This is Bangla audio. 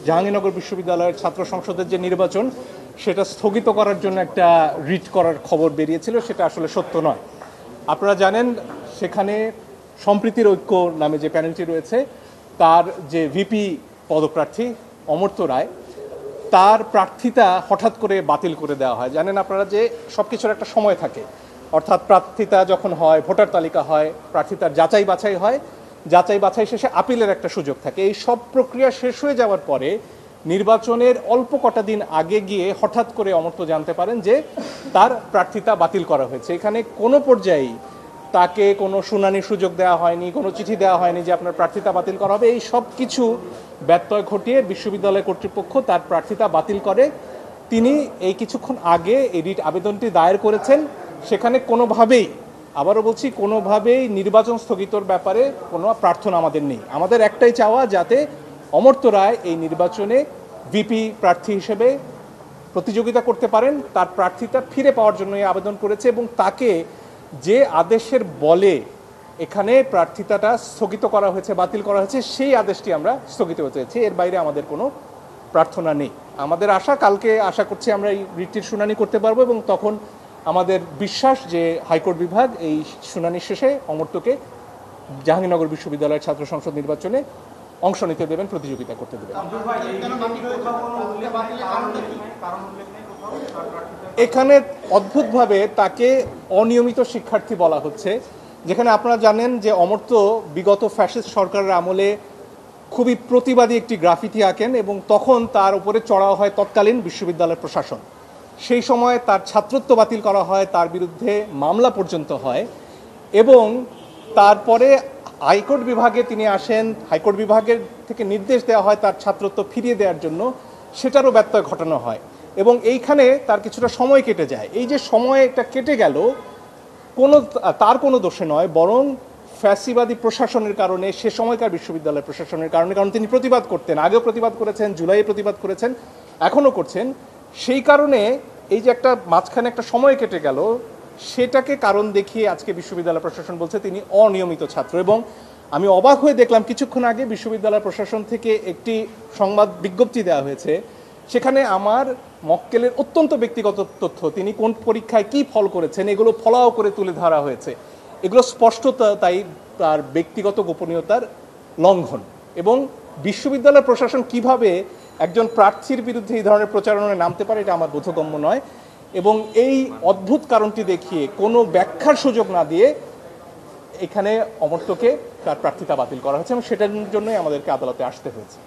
জাহাঙ্গীরনগর বিশ্ববিদ্যালয়ের ছাত্র সংসদের যে নির্বাচন সেটা স্থগিত করার জন্য একটা রিট করার খবর বেরিয়েছিল, সেটা আসলে সত্য নয়। আপনারা জানেন সেখানে সম্প্রীতির ঐক্য নামে যে প্যানেলটি রয়েছে তার যে ভিপি পদপ্রার্থী অমর্ত্য রায়, তার প্রার্থিতা হঠাৎ করে বাতিল করে দেওয়া হয়। জানেন আপনারা যে সব কিছুর একটা সময় থাকে, অর্থাৎ প্রার্থিতা যখন হয়, ভোটার তালিকা হয়, প্রার্থিতার যাচাই বাছাই হয়, যাচাই বাছাই শেষে আপিলের একটা সুযোগ থাকে। এই সব প্রক্রিয়া শেষ হয়ে যাওয়ার পরে নির্বাচনের অল্প কটা দিন আগে গিয়ে হঠাৎ করে অমর্ত্য জানতে পারেন যে তার প্রার্থিতা বাতিল করা হয়েছে। এখানে কোনো পর্যায়েই তাকে কোনো শুনানির সুযোগ দেওয়া হয়নি, কোনো চিঠি দেওয়া হয়নি যে আপনার প্রার্থিতা বাতিল করা হবে। এই সব কিছু ব্যত্যয় ঘটিয়ে বিশ্ববিদ্যালয় কর্তৃপক্ষ তার প্রার্থিতা বাতিল করে। তিনি এই কিছুক্ষণ আগে এই রিট আবেদনটি দায়ের করেছেন। সেখানে কোনোভাবেই, আবারও বলছি, কোনোভাবেই নির্বাচন স্থগিতর ব্যাপারে কোনো প্রার্থনা আমাদের নেই। আমাদের একটাই চাওয়া, যাতে অমর্ত্য রায় এই নির্বাচনে ভিপি প্রার্থী হিসেবে প্রতিযোগিতা করতে পারেন। তার প্রার্থিতা ফিরে পাওয়ার জন্য এই আবেদন করেছে এবং তাকে যে আদেশের বলে এখানে প্রার্থিতাটা স্থগিত করা হয়েছে, বাতিল করা হয়েছে, সেই আদেশটি আমরা স্থগিত হতে চেয়েছি। এর বাইরে আমাদের কোনো প্রার্থনা নেই। আমাদের আশা, কালকে আশা করছি আমরা এই রিটটির শুনানি করতে পারবো এবং তখন আমাদের বিশ্বাস যে হাইকোর্ট বিভাগ এই শুনানি শেষে অমর্ত্যকে জাহাঙ্গীরনগর বিশ্ববিদ্যালয়ের ছাত্র সংসদ নির্বাচনে অংশ নিতে দেবেন, প্রতিযোগিতা করতে দেবেন। এখানে অদ্ভুতভাবে তাকে অনিয়মিত শিক্ষার্থী বলা হচ্ছে, যেখানে আপনারা জানেন যে অমর্ত্য বিগত ফ্যাসিস্ট সরকারের আমলে খুবই প্রতিবাদী একটি গ্রাফিতি আঁকেন এবং তখন তার উপরে চড়াও হয় তৎকালীন বিশ্ববিদ্যালয়ের প্রশাসন। সেই সময় তার ছাত্রত্ব বাতিল করা হয়, তার বিরুদ্ধে মামলা পর্যন্ত হয় এবং তারপরে হাইকোর্ট বিভাগে তিনি আসেন। হাইকোর্ট বিভাগের থেকে নির্দেশ দেওয়া হয় তার ছাত্রত্ব ফিরিয়ে দেওয়ার জন্য, সেটারও ব্যত্যয় ঘটানো হয় এবং এইখানে তার কিছুটা সময় কেটে যায়। এই যে সময়টা কেটে গেল, তার কোনো দোষে নয়, বরং ফ্যাসিবাদী প্রশাসনের কারণে, সে সময়কার বিশ্ববিদ্যালয় প্রশাসনের কারণে। কারণ তিনি প্রতিবাদ করতেন, আগেও প্রতিবাদ করেছেন, জুলাইয়ে প্রতিবাদ করেছেন, এখনও করছেন। সেই কারণে এই যে একটা মাঝখানে একটা সময় কেটে গেল, সেটাকে কারণ দেখিয়ে আজকে বিশ্ববিদ্যালয় প্রশাসন বলছে তিনি অনিয়মিত ছাত্র। এবং আমি অবাক হয়ে দেখলাম কিছুক্ষণ আগে বিশ্ববিদ্যালয় প্রশাসন থেকে একটি সংবাদ বিজ্ঞপ্তি দেওয়া হয়েছে, সেখানে আমার মক্কেলের অত্যন্ত ব্যক্তিগত তথ্য, তিনি কোন পরীক্ষায় কি ফল করেছেন, এগুলো ফলাও করে তুলে ধরা হয়েছে। এগুলো স্পষ্টত তাই তার ব্যক্তিগত গোপনীয়তার লঙ্ঘন। এবং বিশ্ববিদ্যালয় প্রশাসন কিভাবে একজন প্রার্থীর বিরুদ্ধে এই ধরনের প্রচারণায় নামতে পারে, এটা আমার বোধগম্য নয়। এবং এই অদ্ভুত কারণটি দেখিয়ে কোনো ব্যাখ্যার সুযোগ না দিয়ে এখানে অমর্ত্যকে তার প্রার্থিতা বাতিল করা হয়েছে এবং সেটার জন্যই আমাদেরকে আদালতে আসতে হয়েছে।